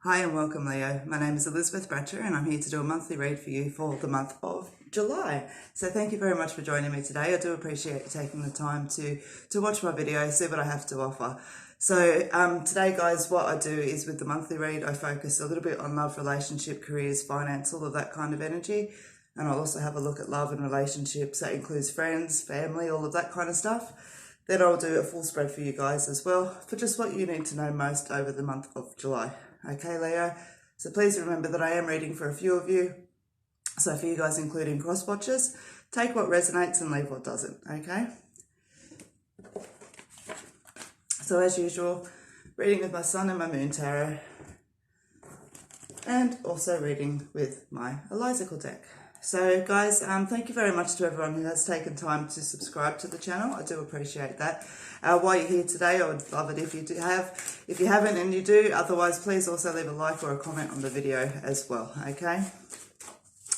Hi and welcome, Leo. My name is Elizabeth Bratcher and I'm here to do a monthly read for you for the month of July. So thank you very much for joining me today. I do appreciate you taking the time to watch my video, see what I have to offer. So today, guys, what I do is with the monthly read, I focus a little bit on love, relationship, careers, finance, all of that kind of energy. And I'll also have a look at love and relationships. That includes friends, family, all of that kind of stuff. Then I'll do a full spread for you guys as well for just what you need to know most over the month of July. Okay, Leo? So please remember that I am reading for a few of you. So for you guys, including cross watchers, take what resonates and leave what doesn't, okay? So as usual, reading with my Sun and my Moon Tarot, and also reading with my Elizacle deck. So guys, thank you very much to everyone who has taken time to subscribe to the channel. I do appreciate that. While you're here today, I would love it if you do have. If you haven't and you do, otherwise please also leave a like or a comment on the video as well, okay?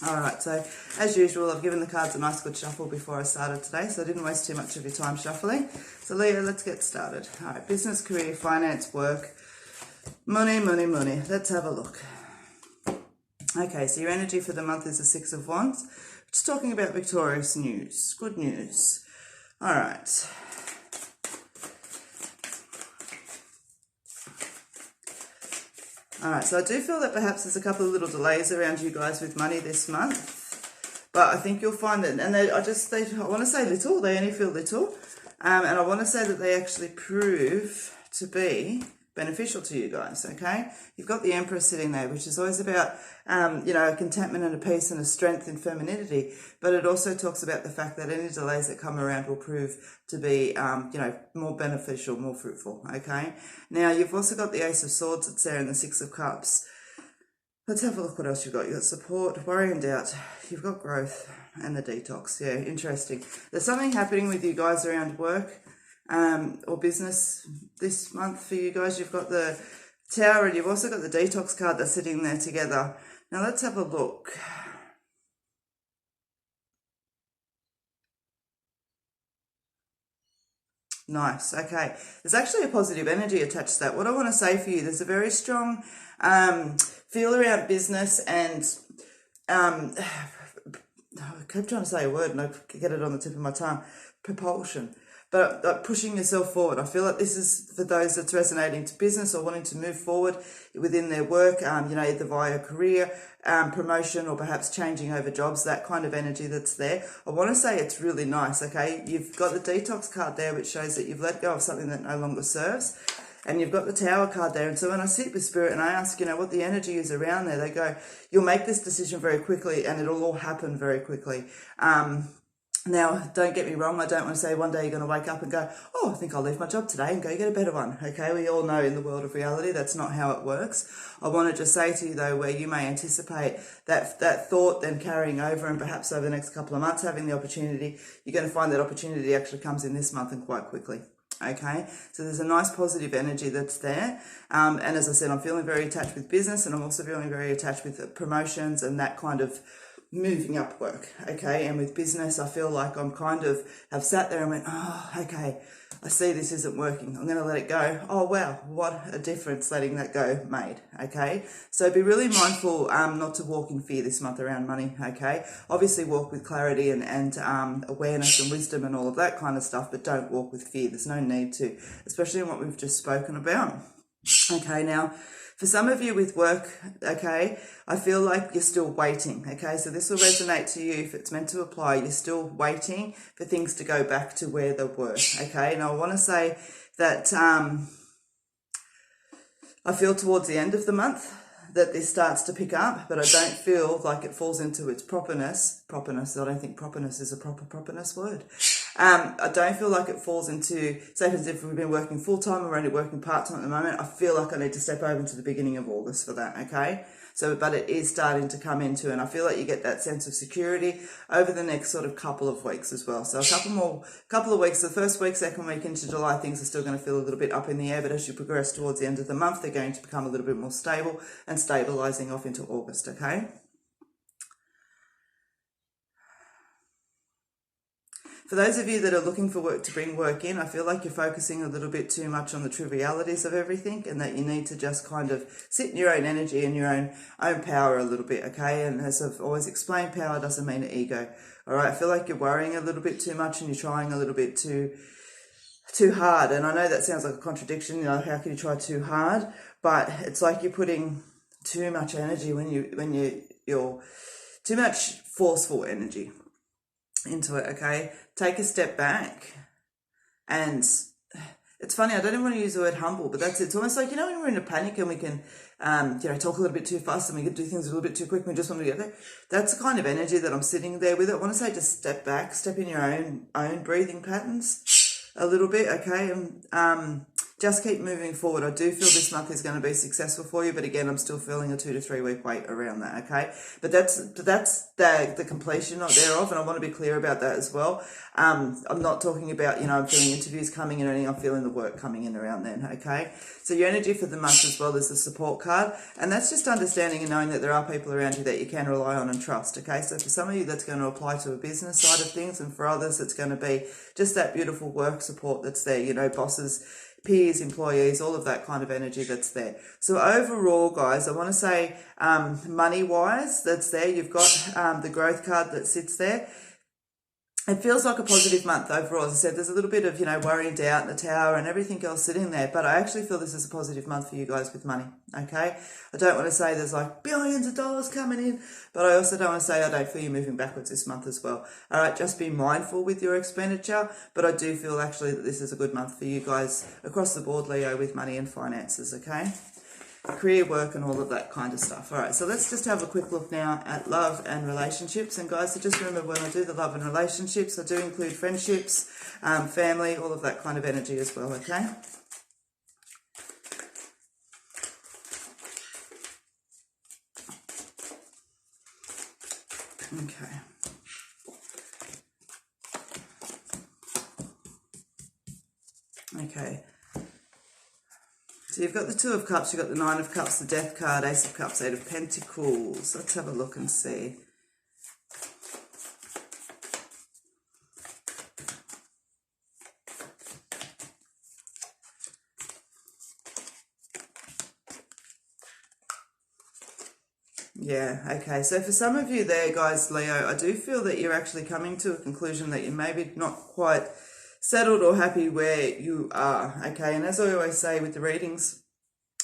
Alright, so as usual, I've given the cards a nice good shuffle before I started today, so I didn't waste too much of your time shuffling. So Leo, let's get started. Alright, business, career, finance, work, money, money, money. Let's have a look. Okay, so your energy for the month is the Six of Wands. Just talking about victorious news, good news. All right. All right, so I do feel that perhaps there's a couple of little delays around you guys with money this month, but I think you'll find that, and I want to say little, they only feel little, and I want to say that they actually prove to be beneficial to you guys, okay? You've got the Emperor sitting there, which is always about, a contentment and a peace and a strength and femininity, but it also talks about the fact that any delays that come around will prove to be, more beneficial, more fruitful, okay? Now, you've also got the Ace of Swords that's there and the Six of Cups. Let's have a look what else you've got. You've got support, worry and doubt. You've got growth and the detox. Yeah, interesting. There's something happening with you guys around work, or business this month for you guys. You've got the Tower and you've also got the detox card that's sitting there together. Now let's have a look. Nice, okay. There's actually a positive energy attached to that. What I want to say for you, there's a very strong feel around business and I kept trying to say a word and I get it on the tip of my tongue. Propulsion. But pushing yourself forward. I feel like this is for those that's resonating to business or wanting to move forward within their work, either via career, promotion, or perhaps changing over jobs, that kind of energy that's there. I want to say it's really nice, okay? You've got the detox card there, which shows that you've let go of something that no longer serves. And you've got the Tower card there. And so when I sit with Spirit and I ask, what the energy is around there, they go, you'll make this decision very quickly and it'll all happen very quickly. Now, don't get me wrong, I don't want to say one day you're going to wake up and go, oh, I think I'll leave my job today and go get a better one, okay? We all know in the world of reality that's not how it works. I want to just say to you, though, where you may anticipate that thought then carrying over and perhaps over the next couple of months having the opportunity, you're going to find that opportunity actually comes in this month and quite quickly. Okay, so there's a nice positive energy that's there. And as I said, I'm feeling very attached with business and I'm also feeling very attached with promotions and that kind of moving up work, okay? And with business, I feel like I'm have sat there and went, oh, okay, I see this isn't working. I'm going to let it go. Oh, wow, what a difference letting that go made, okay? So be really mindful not to walk in fear this month around money, okay? Obviously walk with clarity and awareness and wisdom and all of that kind of stuff, but don't walk with fear. There's no need to, especially in what we've just spoken about. Okay, now, for some of you with work, okay, I feel like you're still waiting, okay? So this will resonate to you if it's meant to apply. You're still waiting for things to go back to where they were, okay? And I want to say that I feel towards the end of the month that this starts to pick up, but I don't feel like it falls into its properness. I don't think properness is a properness word. I don't feel like it falls into, say for instance, if we've been working full-time or only working part-time at the moment, I feel like I need to step over to the beginning of August for that, okay? So, but it is starting to come into, and I feel like you get that sense of security over the next sort of couple of weeks as well. So a couple of weeks, the first week, second week into July, things are still going to feel a little bit up in the air, but as you progress towards the end of the month, they're going to become a little bit more stable and stabilizing off into August, okay? For those of you that are looking for work to bring work in, I feel like you're focusing a little bit too much on the trivialities of everything, and that you need to just kind of sit in your own energy and your own power a little bit, okay? And as I've always explained, power doesn't mean ego, all right? I feel like you're worrying a little bit too much and you're trying a little bit too hard. And I know that sounds like a contradiction, you know, how can you try too hard? But it's like you're putting too much energy when you're too much forceful energy into it, okay? Take a step back. And it's funny, I don't even want to use the word humble, but it's almost like, you know, when we're in a panic and we can talk a little bit too fast and we can do things a little bit too quick and we just want to get there. That's the kind of energy that I'm sitting there with. I want to say just step back, step in your own breathing patterns a little bit, okay? And just keep moving forward. I do feel this month is going to be successful for you, but again, I'm still feeling a 2 to 3 week wait around that, okay? But that's the completion thereof, and I want to be clear about that as well. I'm not talking about, you know, I'm feeling interviews coming in or anything, I'm feeling the work coming in around then, okay? So your energy for the month as well is the support card, and that's just understanding and knowing that there are people around you that you can rely on and trust, okay? So for some of you, that's going to apply to a business side of things, and for others, it's going to be just that beautiful work support that's there, you know, bosses, peers, employees, all of that kind of energy that's there. So overall, guys, I want to say money-wise, that's there. You've got the growth card that sits there. It feels like a positive month overall. As I said, there's a little bit of, you know, worry and doubt and the tower and everything else sitting there, but I actually feel this is a positive month for you guys with money, okay? I don't want to say there's like billions of dollars coming in, but I also don't want to say I don't feel you moving backwards this month as well. All right, just be mindful with your expenditure, but I do feel actually that this is a good month for you guys across the board, Leo, with money and finances, okay? Career, work, and all of that kind of stuff. All right, so let's just have a quick look now at love and relationships. And guys, so just remember, when I do the love and relationships, I do include friendships, family, all of that kind of energy as well, okay? Okay. Okay. So you've got the Two of Cups, you've got the Nine of Cups, the Death card, Ace of Cups, Eight of Pentacles. Let's have a look and see. Yeah, okay. So for some of you there, guys, Leo, I do feel that you're actually coming to a conclusion that you're maybe not quite settled or happy where you are, okay? And as I always say with the readings,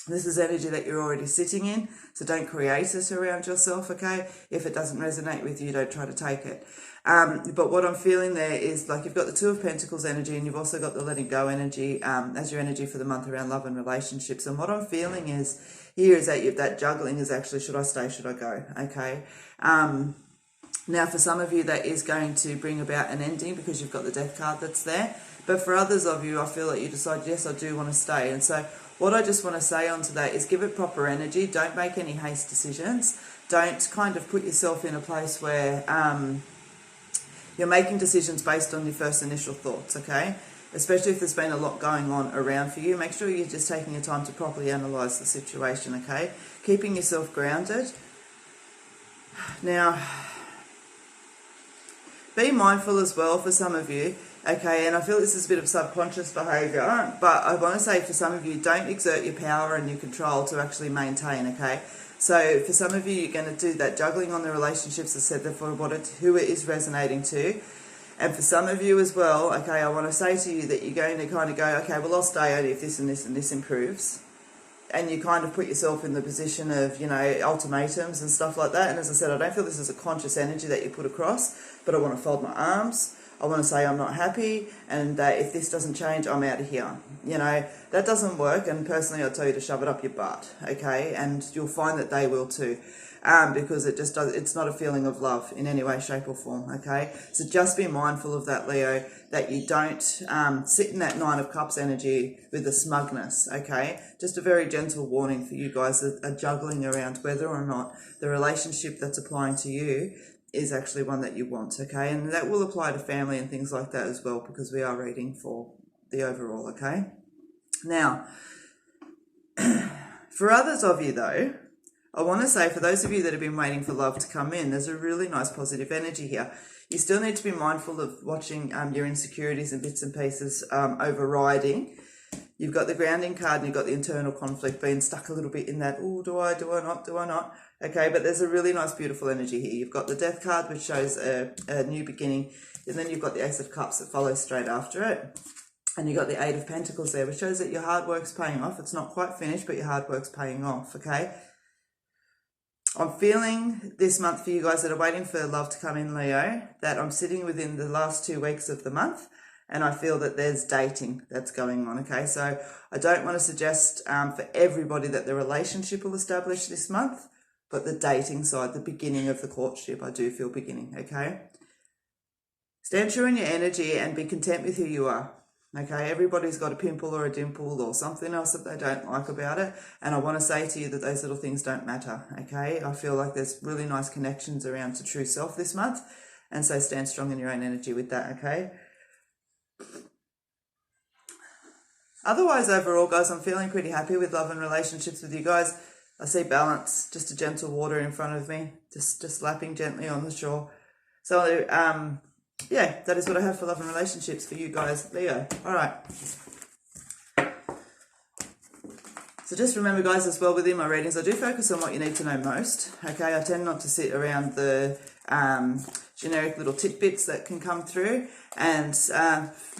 this is energy that you're already sitting in, so don't create it around yourself, okay? If it doesn't resonate with you, don't try to take it. But what I'm feeling there is like you've got the Two of Pentacles energy and you've also got the letting go energy as your energy for the month around love and relationships. And what I'm feeling is here is that that juggling is actually, should I stay, should I go, okay? Now, for some of you, that is going to bring about an ending because you've got the Death card that's there. But for others of you, I feel that you decide, yes, I do want to stay. And so what I just want to say onto that is give it proper energy. Don't make any haste decisions. Don't kind of put yourself in a place where you're making decisions based on your first initial thoughts, okay? Especially if there's been a lot going on around for you. Make sure you're just taking your time to properly analyse the situation, okay? Keeping yourself grounded. Now, be mindful as well for some of you, okay, and I feel this is a bit of subconscious behaviour, but I want to say for some of you, don't exert your power and your control to actually maintain, okay? So for some of you, you're going to do that juggling on the relationships, I said that for who it is resonating to. And for some of you as well, okay, I want to say to you that you're going to kind of go, okay, well, I'll stay only if this and this and this improves. And you kind of put yourself in the position of, you know, ultimatums and stuff like that. And as I said, I don't feel this is a conscious energy that you put across, but I want to fold my arms. I want to say I'm not happy, and if this doesn't change, I'm out of here. You know, that doesn't work, and personally I'll tell you to shove it up your butt, okay? And you'll find that they will too, because it just does, it's not a feeling of love in any way, shape or form, okay? So just be mindful of that, Leo, that you don't sit in that Nine of Cups energy with a smugness, okay? Just a very gentle warning for you guys that are juggling around whether or not the relationship that's applying to you is actually one that you want, okay? And that will apply to family and things like that as well, because we are reading for the overall, okay? Now, for others of you though, I want to say for those of you that have been waiting for love to come in, there's a really nice positive energy here. You still need to be mindful of watching your insecurities and bits and pieces overriding. You've got the grounding card and you've got the internal conflict being stuck a little bit in that, oh, do I not? Okay, but there's a really nice, beautiful energy here. You've got the Death card, which shows a new beginning, and then you've got the Ace of Cups that follows straight after it. And you've got the Eight of Pentacles there, which shows that your hard work's paying off. It's not quite finished, but your hard work's paying off, okay? I'm feeling this month for you guys that are waiting for love to come in, Leo, that I'm sitting within the last 2 weeks of the month, and I feel that there's dating that's going on, okay? So I don't want to suggest for everybody that the relationship will establish this month, but the dating side, the beginning of the courtship, I do feel beginning, okay? Stand true in your energy and be content with who you are. Okay, everybody's got a pimple or a dimple or something else that they don't like about it. And I want to say to you that those little things don't matter, okay? I feel like there's really nice connections around to true self this month. And so stand strong in your own energy with that, okay? Otherwise, overall, guys, I'm feeling pretty happy with love and relationships with you guys. I see balance, just a gentle water in front of me, just lapping gently on the shore. So, yeah, that is what I have for love and relationships for you guys, Leo. All right. So just remember, guys, as well within my readings, I do focus on what you need to know most. Okay, I tend not to sit around the generic little tidbits that can come through, and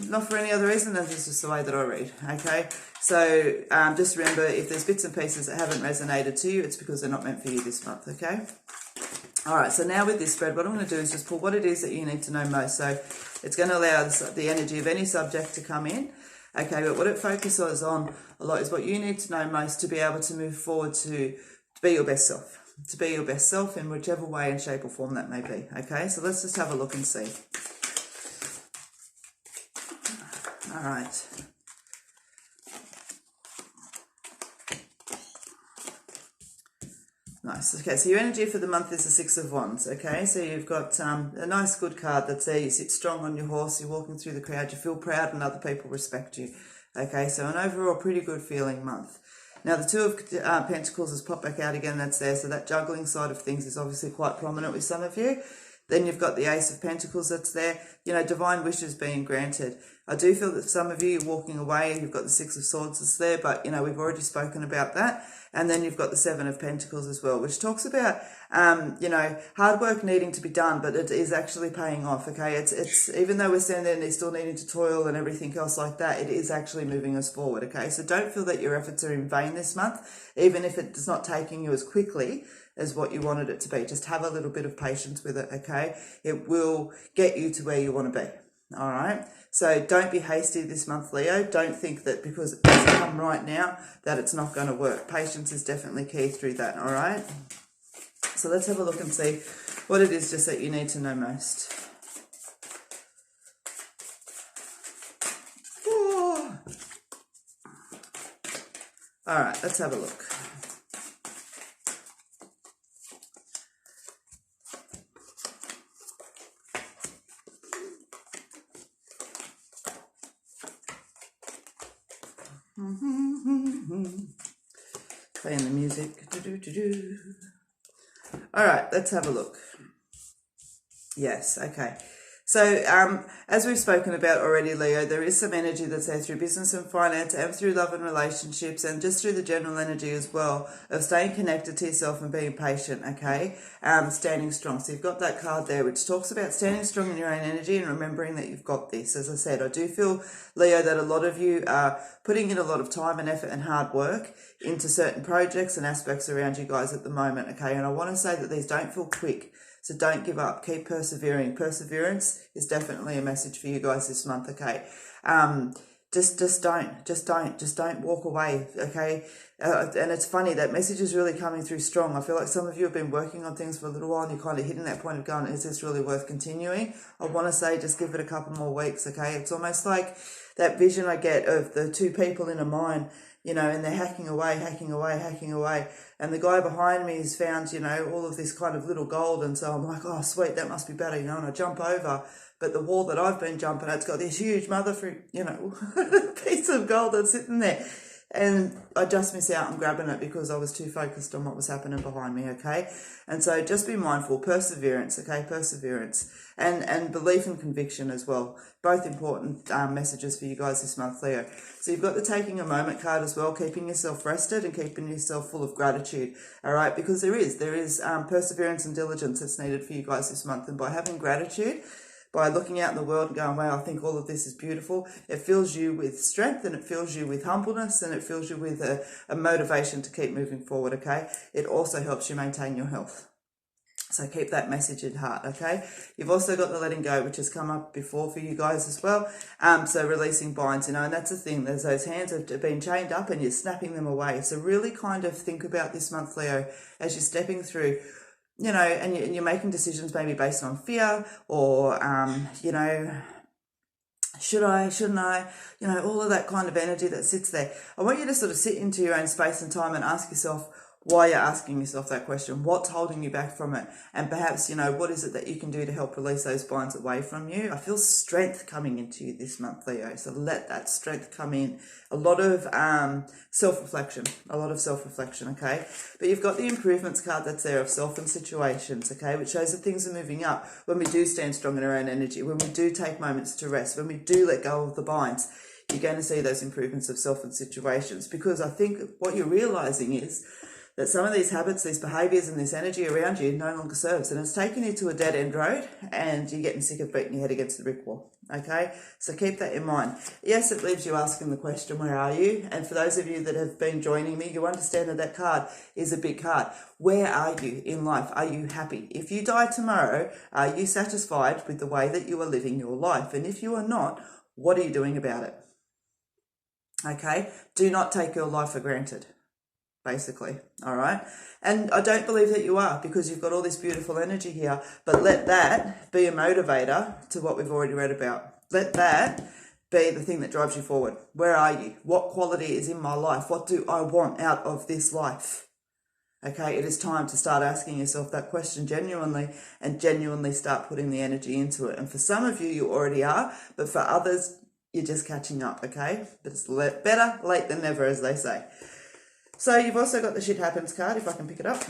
not for any other reason than this is just the way that I read. Okay, so just remember, if there's bits and pieces that haven't resonated to you, it's because they're not meant for you this month. Okay. All right, so now with this spread, what I'm going to do is just pull what it is that you need to know most. So it's going to allow the energy of any subject to come in. Okay, but what it focuses on a lot is what you need to know most to be able to move forward to be your best self. To be your best self in whichever way and shape or form that may be. Okay, so let's just have a look and see. All right. Nice. Okay, so your energy for the month is the Six of Wands. Okay, so you've got a nice, good card that's there. You sit strong on your horse. You're walking through the crowd. You feel proud, and other people respect you. Okay, so an overall pretty good feeling month. Now, the Two of Pentacles has popped back out again. That's there. So that juggling side of things is obviously quite prominent with some of you. Then you've got the Ace of Pentacles that's there. You know, divine wishes being granted. I do feel that some of you are walking away. You've got the Six of Swords that's there, but, you know, we've already spoken about that. And then you've got the Seven of Pentacles as well, which talks about, you know, hard work needing to be done, but it is actually paying off, okay? It's even though we're standing there and still needing to toil and everything else like that, it is actually moving us forward, okay? So don't feel that your efforts are in vain this month, even if it's not taking you as quickly as what you wanted it to be. Just have a little bit of patience with it, okay? It will get you to where you want to be, all right? So don't be hasty this month, Leo. Don't think that because it's come right now that it's not going to work. Patience is definitely key through that, all right? So let's have a look and see what it is just that you need to know most. Oh. All right, let's have a look. Playing the music. All right, let's have a look. Yes, okay. So as we've spoken about already, Leo, there is some energy that's there through business and finance and through love and relationships and just through the general energy as well of staying connected to yourself and being patient, okay? Standing strong. So you've got that card there which talks about standing strong in your own energy and remembering that you've got this. As I said, I do feel, Leo, that a lot of you are putting in a lot of time and effort and hard work into certain projects and aspects around you guys at the moment, okay? And I want to say that these don't feel quick. So don't give up. Keep persevering. Perseverance is definitely a message for you guys this month, okay? Just don't walk away, okay? And it's funny, that message is really coming through strong. I feel like some of you have been working on things for a little while and you're kind of hitting that point of going, is this really worth continuing? I want to say just give it a couple more weeks, okay? It's almost like that vision I get of the two people in a mine, you know, and they're hacking away. And the guy behind me has found, you know, all of this kind of little gold. And so I'm like, oh, sweet, that must be better, you know, and I jump over. But the wall that I've been jumping at's got this huge piece of gold that's sitting there. and I just miss out on grabbing it because I was too focused on what was happening behind me, okay? And so just be mindful, perseverance, okay? Perseverance and belief and conviction as well. Both important messages for you guys this month, Leo. So you've got the taking a moment card as well, keeping yourself rested and keeping yourself full of gratitude, all right? Because there is perseverance and diligence that's needed for you guys this month. And by having gratitude, by looking out in the world and going, wow, I think all of this is beautiful, it fills you with strength and it fills you with humbleness and it fills you with a motivation to keep moving forward, okay? It also helps you maintain your health. So keep that message in heart, okay? You've also got the letting go, which has come up before for you guys as well. So releasing binds, and that's the thing. There's those hands that have been chained up and you're snapping them away. So really kind of think about this month, Leo, as you're stepping through, and you're making decisions maybe based on fear or, should I, shouldn't I, all of that kind of energy that sits there. I want you to sort of sit into your own space and time and ask yourself, why you're asking yourself that question, what's holding you back from it, and perhaps what is it that you can do to help release those binds away from you. I feel strength coming into you this month, Leo, so let that strength come in. A lot of self-reflection, okay? But you've got the improvements card that's there of self and situations, okay, which shows that things are moving up when we do stand strong in our own energy, when we do take moments to rest, when we do let go of the binds. You're going to see those improvements of self and situations, because I think what you're realizing is that some of these habits, these behaviours and this energy around you no longer serves, and it's taking you to a dead-end road and you're getting sick of beating your head against the brick wall, okay? So keep that in mind. Yes, it leaves you asking the question, where are you? And for those of you that have been joining me, you understand that that card is a big card. Where are you in life? Are you happy? If you die tomorrow, are you satisfied with the way that you are living your life? And if you are not, what are you doing about it? Okay? Do not take your life for granted, basically, all right? And I don't believe that you are, because you've got all this beautiful energy here, but let that be a motivator to what we've already read about. Let that be the thing that drives you forward. Where are you? What quality is in my life? What do I want out of this life? Okay, it is time to start asking yourself that question genuinely and genuinely start putting the energy into it. And for some of you, you already are, but for others, you're just catching up, okay? But it's better late than never, as they say. So you've also got the shit happens card, if I can pick it up.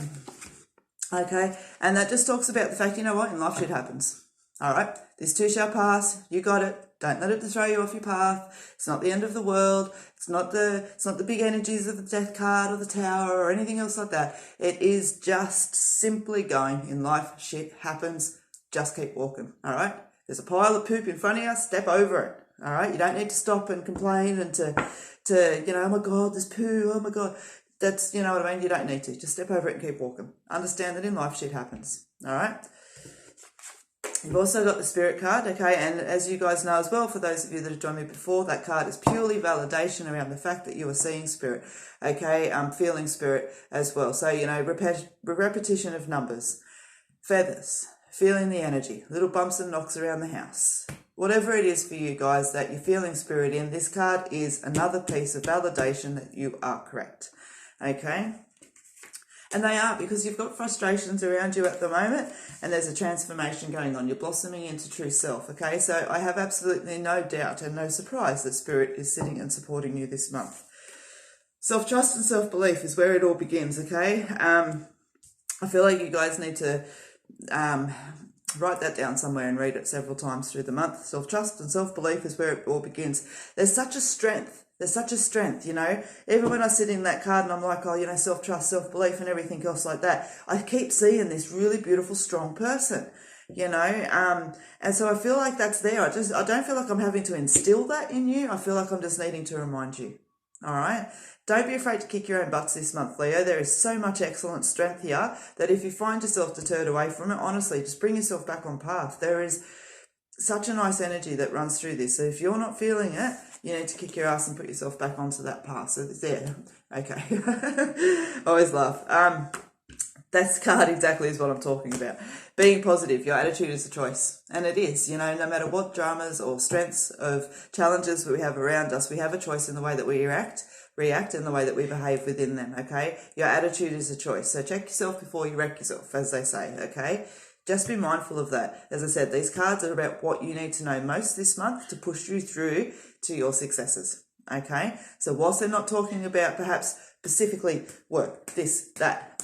Okay, and that just talks about the fact, in life shit happens. All right, this too shall pass. You got it. Don't let it throw you off your path. It's not the end of the world. It's not the big energies of the death card or the tower or anything else like that. It is just simply going, in life shit happens. Just keep walking. All right, there's a pile of poop in front of you. Step over it. All right, you don't need to stop and complain and to oh my God, there's poo, oh my God. That's, what I mean? You don't need to. Just step over it and keep walking. Understand that in life shit happens, all right? You've also got the spirit card, okay? And as you guys know as well, for those of you that have joined me before, that card is purely validation around the fact that you are seeing spirit, okay? Feeling spirit as well. So, repetition of numbers, feathers, feeling the energy, little bumps and knocks around the house. Whatever it is for you guys that you're feeling spirit in, this card is another piece of validation that you are correct, okay? And they are, because you've got frustrations around you at the moment and there's a transformation going on. You're blossoming into true self, okay? So I have absolutely no doubt and no surprise that spirit is sitting and supporting you this month. Self-trust and self-belief is where it all begins, okay? I feel like you guys need to write that down somewhere and read it several times through the month. Self-trust and self-belief is where it all begins. There's such a strength. Even when I sit in that card and I'm like, self-trust, self-belief and everything else like that, I keep seeing this really beautiful, strong person, and so I feel like that's there. I don't feel like I'm having to instill that in you. I feel like I'm just needing to remind you. All right. Don't be afraid to kick your own butts this month, Leo. There is so much excellent strength here that if you find yourself deterred away from it, honestly, just bring yourself back on path. There is such a nice energy that runs through this. So if you're not feeling it, you need to kick your ass and put yourself back onto that path. So there. Okay. Always laugh. That card exactly is what I'm talking about. Being positive, your attitude is a choice. And it is, no matter what dramas or strengths of challenges we have around us, we have a choice in the way that we react and the way that we behave within them, okay? Your attitude is a choice. So check yourself before you wreck yourself, as they say, okay? Just be mindful of that. As I said, these cards are about what you need to know most this month to push you through to your successes, Okay, so whilst they're not talking about perhaps specifically work, this, that,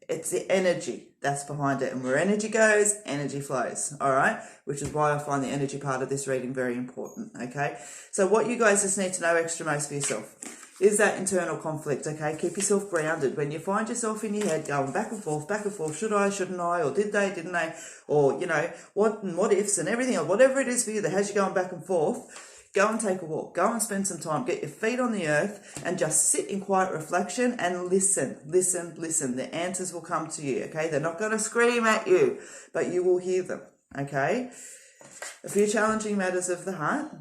it's the energy that's behind it. And where energy goes, energy flows, all right? Which is why I find the energy part of this reading very important, okay? So what you guys just need to know extra most for yourself is that internal conflict, okay? Keep yourself grounded. When you find yourself in your head going back and forth, should I, shouldn't I, or did they, didn't they, or, you know, what and what ifs and everything, or whatever it is for you that has you going back and forth, go and take a walk. Go and spend some time. Get your feet on the earth and just sit in quiet reflection and listen. The answers will come to you, okay? They're not going to scream at you, but you will hear them, okay? A few challenging matters of the heart,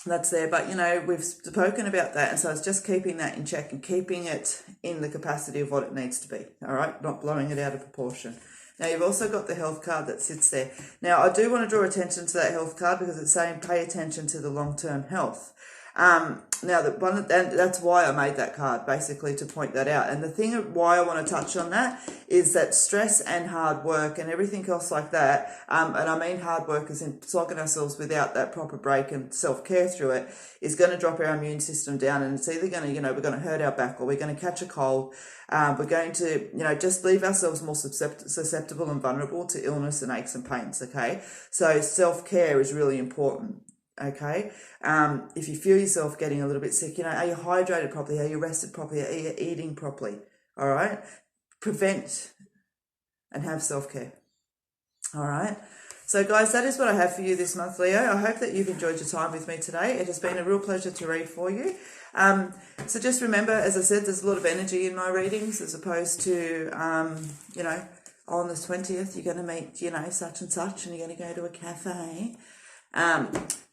that's there, but, you know, we've spoken about that, and so it's just keeping that in check and keeping it in the capacity of what it needs to be, all right? Not blowing it out of proportion. Now, you've also got the health card that sits there. Now, I do want to draw attention to that health card because it's saying pay attention to the long-term health. Now, that's why I made that card, basically to point that out. And the thing why I want to touch on that is that stress and hard work and everything else like that, and I mean hard work is in slogging ourselves without that proper break and self-care through it, is going to drop our immune system down, and it's either going to, you know, we're going to hurt our back, or we're going to catch a cold. We're going to, you know, just leave ourselves more susceptible and vulnerable to illness and aches and pains, okay? So self-care is really important, okay? If you feel yourself getting a little bit sick, you know, are you hydrated properly? Are you rested properly? Are you eating properly? All right? Prevent and have self-care. All right? So, guys, that is what I have for you this month, Leo. I hope that you've enjoyed your time with me today. It has been a real pleasure to read for you. So just remember, as I said, there's a lot of energy in my readings as opposed to, you know, on the 20th, you're going to meet, you know, such and such, and you're going to go to a cafe.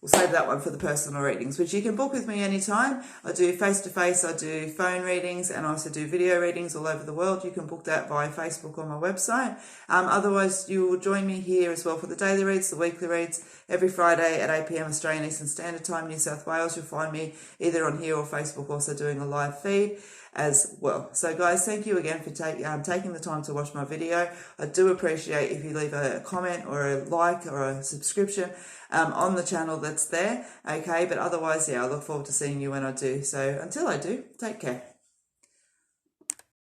We'll save that one for the personal readings, which you can book with me anytime. I do face-to-face, I do phone readings, and I also do video readings all over the world. You can book that via Facebook on my website. Otherwise, you will join me here as well for the daily reads, the weekly reads, every Friday at 8 p.m. Australian Eastern Standard Time, New South Wales. You'll find me either on here or Facebook, also doing a live feed as well. So guys, thank you again for taking the time to watch my video. I do appreciate if you leave a comment or a like or a subscription on the channel that's there, okay? But otherwise, yeah, I look forward to seeing you when I do. So until I do, take care.